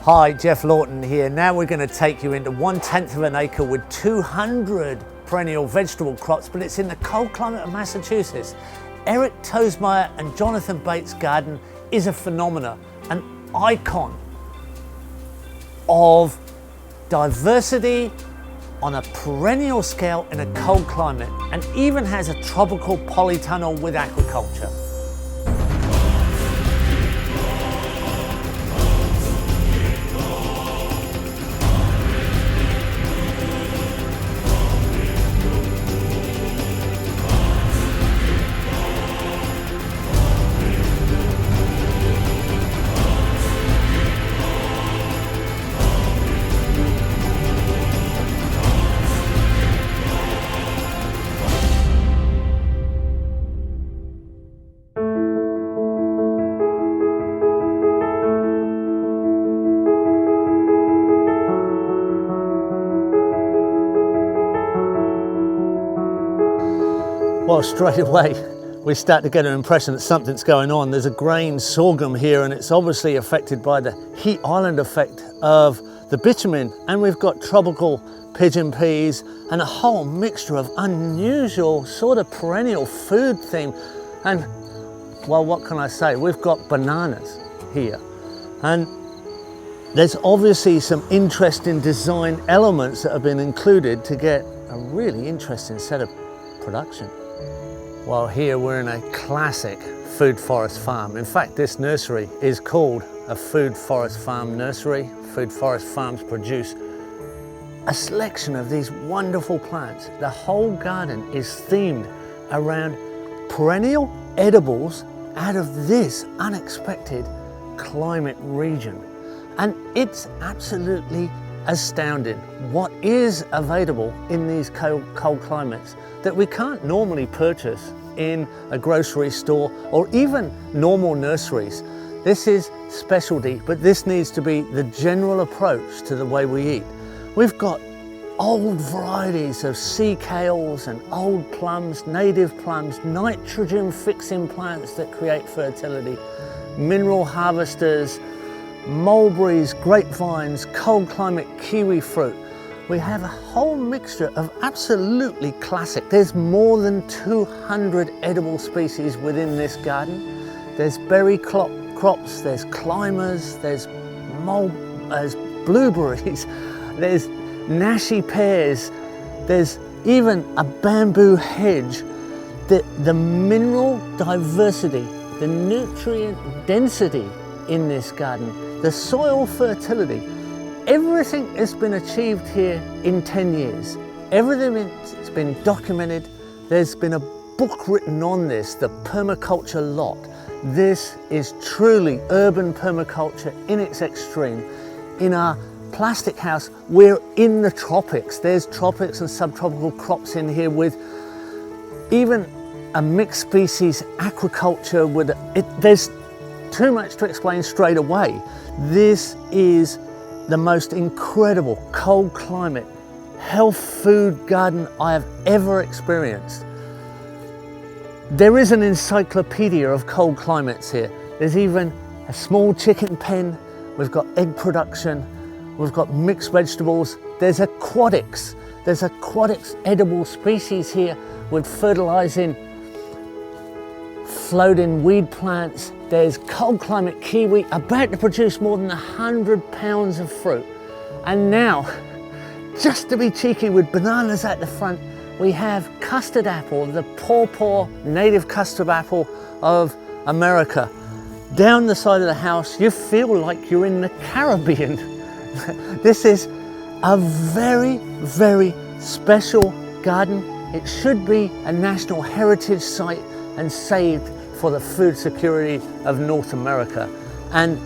Hi, Jeff Lawton here. Now we're going to take you into 1/10 of an acre with 200 perennial vegetable crops, but it's in the cold climate of Massachusetts. Eric Toesmeyer and Jonathan Bates' garden is a phenomenon, an icon of diversity on a perennial scale in a cold climate, and even has a tropical polytunnel with aquaculture. Well, straight away we start to get an impression that something's going on. There's a grain sorghum here, and it's obviously affected by the heat island effect of the bitumen. And we've got tropical pigeon peas and a whole mixture of unusual sort of perennial food theme. And well, what can I say? We've got bananas here. And there's obviously some interesting design elements that have been included to get a really interesting set of production. Well, here we're in a classic food forest farm. In fact, this nursery is called a food forest farm nursery. Food forest farms produce a selection of these wonderful plants. The whole garden is themed around perennial edibles out of this unexpected climate region. And it's absolutely astounding what is available in these cold climates that we can't normally purchase in a grocery store or even normal nurseries. This is specialty, but this needs to be the general approach to the way we eat. We've got old varieties of sea kales and old plums, native plums, nitrogen fixing plants that create fertility, mineral harvesters, mulberries, grapevines, cold climate kiwi fruit. We have a whole mixture of absolutely classic. There's more than 200 edible species within this garden. There's berry crops, there's climbers, there's blueberries, there's nashi pears, there's even a bamboo hedge. The mineral diversity, the nutrient density in this garden, the soil fertility, everything has been achieved here in 10 years. Everything has been documented. There's been a book written on this, the Permaculture Lot. This is truly urban permaculture in its extreme. In our plastic house, we're in the tropics. There's tropics and subtropical crops in here with even a mixed species aquaculture. There's too much to explain straight away. This is the most incredible cold climate health food garden I have ever experienced. There is an encyclopedia of cold climates here. There's even a small chicken pen. We've got egg production. We've got mixed vegetables. There's aquatics. There's aquatics edible species here with fertilizing floating weed plants. There's cold climate kiwi about to produce more than 100 pounds of fruit. And now, just to be cheeky with bananas at the front, we have custard apple, the pawpaw native custard apple of America. Down the side of the house, you feel like you're in the Caribbean. This is a very, very special garden. It should be a national heritage site and saved for the food security of North America. And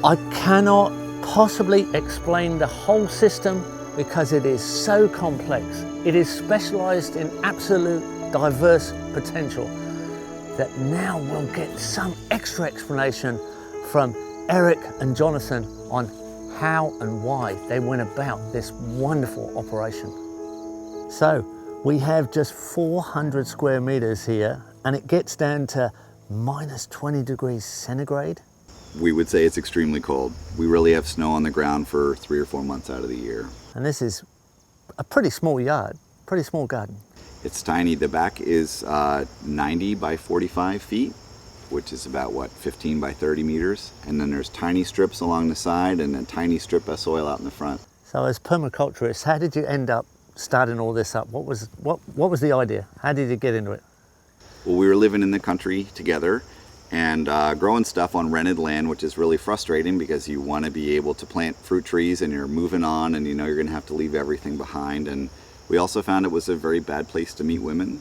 I cannot possibly explain the whole system because it is so complex. It is specialized in absolute diverse potential that now we'll get some extra explanation from Eric and Jonathan on how and why they went about this wonderful operation. So we have just 400 square meters here, and it gets down to minus 20 degrees centigrade. We would say it's extremely cold. We really have snow on the ground for 3 or 4 months out of the year. And this is a pretty small yard, pretty small garden. It's tiny. The back is 90 by 45 feet, which is about, 15 by 30 meters. And then there's tiny strips along the side and a tiny strip of soil out in the front. So as permaculturists, how did you end up starting all this up? What was the idea? How did you get into it? Well, we were living in the country together and growing stuff on rented land, which is really frustrating because you want to be able to plant fruit trees and you're moving on and you know you're going to have to leave everything behind. And we also found it was a very bad place to meet women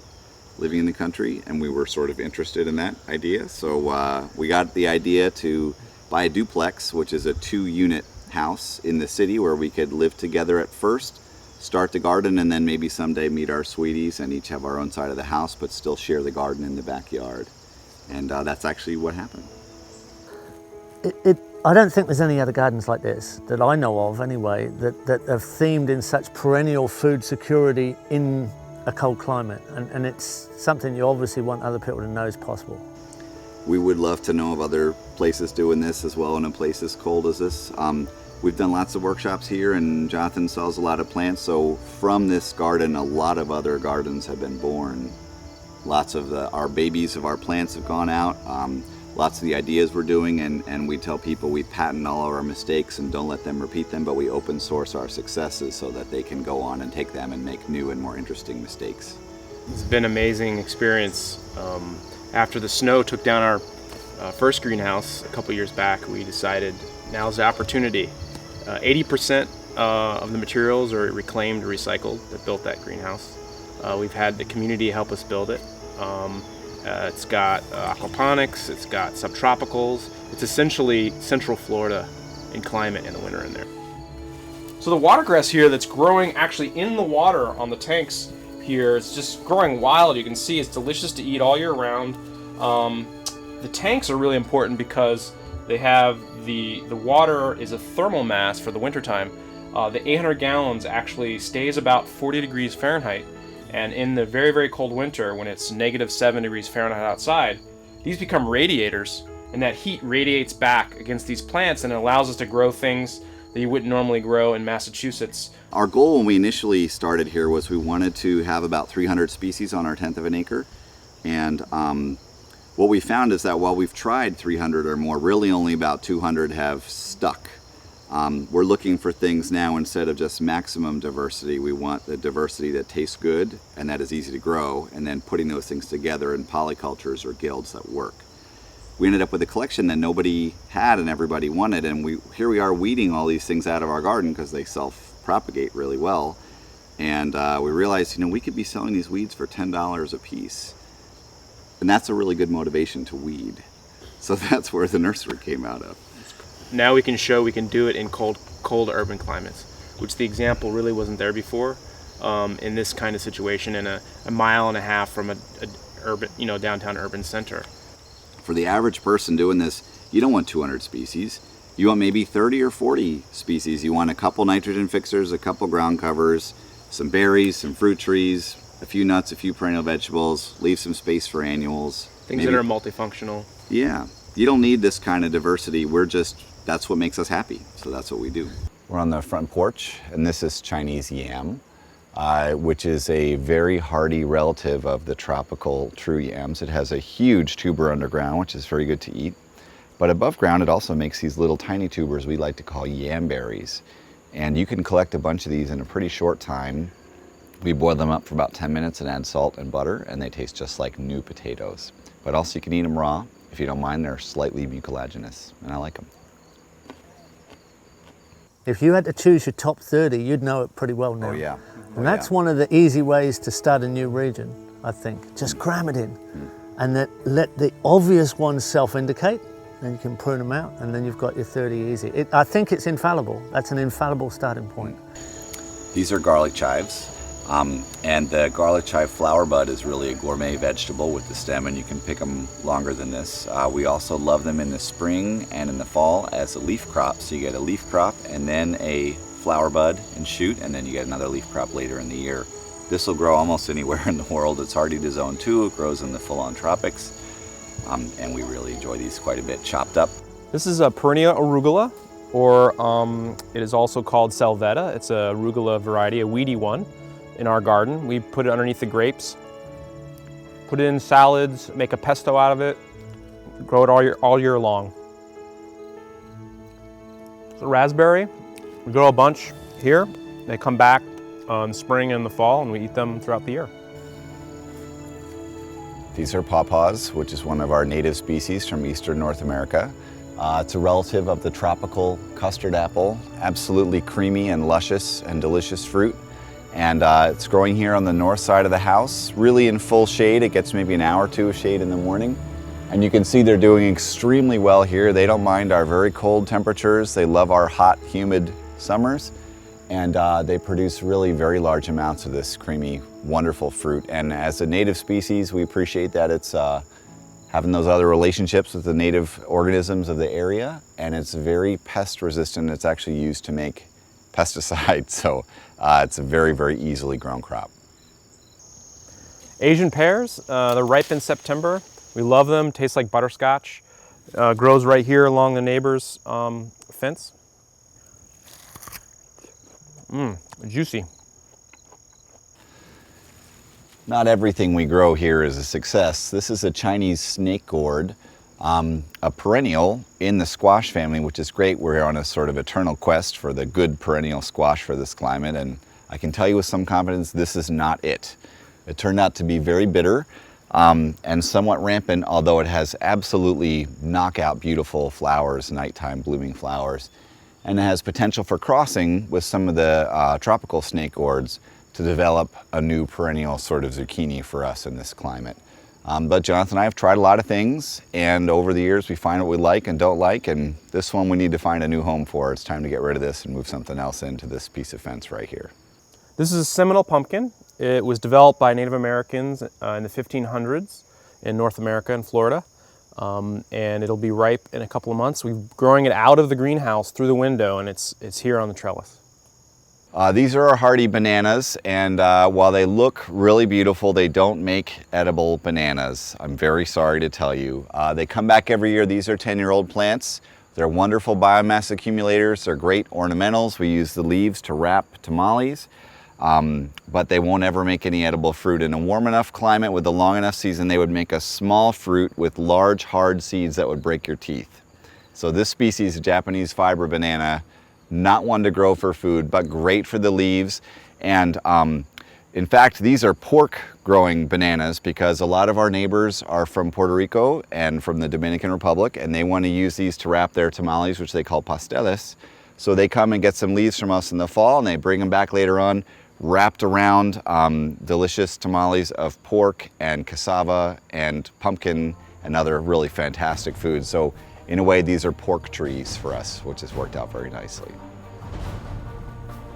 living in the country, and we were sort of interested in that idea. So we got the idea to buy a duplex, which is a 2-unit house in the city where we could live together at first, start the garden, and then maybe someday meet our sweeties and each have our own side of the house but still share the garden in the backyard. And that's actually what happened. I don't think there's any other gardens like this that I know of anyway that are themed in such perennial food security in a cold climate, and it's something you obviously want other people to know is possible. We would love to know of other places doing this as well in a place as cold as this. We've done lots of workshops here and Jonathan sells a lot of plants, so from this garden a lot of other gardens have been born. Lots of our babies of our plants have gone out. Lots of the ideas we're doing, and we tell people we patent all of our mistakes and don't let them repeat them, but we open source our successes so that they can go on and take them and make new and more interesting mistakes. It's been an amazing experience. After the snow took down our first greenhouse a couple years back, we decided now's the opportunity. 80% of the materials are reclaimed or recycled that built that greenhouse. We've had the community help us build it. It's got aquaponics, it's got subtropicals. It's essentially Central Florida in climate in the winter in there. So the watercress here that's growing actually in the water on the tanks here, it's just growing wild. You can see it's delicious to eat all year round. The tanks are really important because they have the water is a thermal mass for the wintertime. The 800 gallons actually stays about 40 degrees Fahrenheit. And in the very, very cold winter, when it's -7 degrees Fahrenheit outside, these become radiators, and that heat radiates back against these plants and it allows us to grow things that you wouldn't normally grow in Massachusetts. Our goal when we initially started here was we wanted to have about 300 species on our 1/10 of an acre. And what we found is that while we've tried 300 or more, really only about 200 have stuck. We're looking for things now, instead of just maximum diversity, we want the diversity that tastes good and that is easy to grow, and then putting those things together in polycultures or guilds that work. We ended up with a collection that nobody had and everybody wanted, and here we are weeding all these things out of our garden because they self-propagate really well. And we realized, we could be selling these weeds for $10 a piece. And that's a really good motivation to weed. So that's where the nursery came out of. Now we can show we can do it in cold urban climates, which the example really wasn't there before in this kind of situation in a 1.5 miles from a urban, downtown urban center. For the average person doing this, you don't want 200 species. You want maybe 30 or 40 species. You want a couple nitrogen fixers, a couple ground covers, some berries, some fruit trees, a few nuts, a few perennial vegetables, leave some space for annuals. Things that are multifunctional. Yeah. You don't need this kind of diversity. That's what makes us happy. So that's what we do. We're on the front porch, and this is Chinese yam, which is a very hardy relative of the tropical true yams. It has a huge tuber underground, which is very good to eat. But above ground, it also makes these little tiny tubers we like to call yam berries. And you can collect a bunch of these in a pretty short time. We boil them up for about 10 minutes and add salt and butter, and they taste just like new potatoes. But also you can eat them raw. If you don't mind, they're slightly mucilaginous, and I like them. If you had to choose your top 30, you'd know it pretty well now. Oh yeah. And that's one of the easy ways to start a new region, I think. Just cram it in. And let the obvious ones self-indicate, then you can prune them out, and then you've got your 30 easy. I think it's infallible. That's an infallible starting point. These are garlic chives. And the garlic chive flower bud is really a gourmet vegetable with the stem, and you can pick them longer than this. We also love them in the spring and in the fall as a leaf crop. So you get a leaf crop and then a flower bud and shoot, and then you get another leaf crop later in the year. This will grow almost anywhere in the world. It's hardy to zone 2. It grows in the full-on tropics. And we really enjoy these quite a bit. Chopped up, This is a Perrenial arugula, or it is also called Salvetta. It's a arugula variety, a weedy one in our garden. We put it underneath the grapes, put it in salads, make a pesto out of it, grow it all year long. So raspberry, we grow a bunch here. They come back in spring and the fall, and we eat them throughout the year. These are pawpaws, which is one of our native species from eastern North America. It's a relative of the tropical custard apple, absolutely creamy and luscious and delicious fruit. And it's growing here on the north side of the house, really in full shade. It gets maybe an hour or two of shade in the morning. And you can see they're doing extremely well here. They don't mind our very cold temperatures. They love our hot, humid summers. And they produce really very large amounts of this creamy, wonderful fruit. And as a native species, we appreciate that it's having those other relationships with the native organisms of the area, and it's very pest resistant. It's actually used to make pesticides, so it's a very, very easily grown crop. Asian pears, they're ripe in September. We love them, taste like butterscotch. Grows right here along the neighbor's fence. Juicy. Not everything we grow here is a success. This is a Chinese snake gourd, a perennial in the squash family, which is great. We're on a sort of eternal quest for the good perennial squash for this climate, and I can tell you with some confidence this is not it. It turned out to be very bitter and somewhat rampant, although it has absolutely knockout beautiful flowers, nighttime blooming flowers, and it has potential for crossing with some of the tropical snake gourds to develop a new perennial sort of zucchini for us in this climate. But Jonathan and I have tried a lot of things, and over the years we find what we like and don't like, and this one we need to find a new home for. It's time to get rid of this and move something else into this piece of fence right here. This is a Seminole pumpkin. It was developed by Native Americans in the 1500s in North America and Florida, and it'll be ripe in a couple of months. We're growing it out of the greenhouse through the window, and it's here on the trellis. These are our hardy bananas, and while they look really beautiful, they don't make edible bananas. I'm very sorry to tell you. They come back every year. These are 10-year-old plants. They're wonderful biomass accumulators. They're great ornamentals. We use the leaves to wrap tamales, but they won't ever make any edible fruit. In a warm enough climate with a long enough season, they would make a small fruit with large, hard seeds that would break your teeth. So this species, Japanese fiber banana, not one to grow for food, but great for the leaves. And in fact, these are pork growing bananas because a lot of our neighbors are from Puerto Rico and from the Dominican Republic, and they want to use these to wrap their tamales, which they call pasteles. So they come and get some leaves from us in the fall, and they bring them back later on, wrapped around delicious tamales of pork and cassava and pumpkin and other really fantastic foods. So in a way, these are pork trees for us, which has worked out very nicely.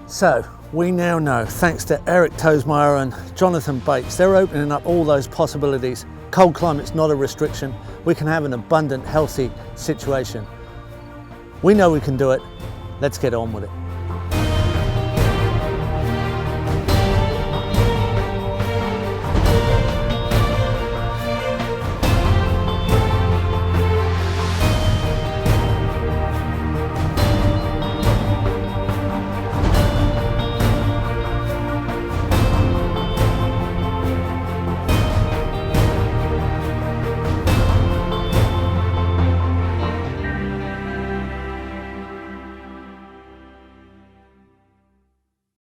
So we now know, thanks to Eric Tosmeyer and Jonathan Bates, they're opening up all those possibilities. Cold climate's not a restriction. We can have an abundant, healthy situation. We know we can do it. Let's get on with it.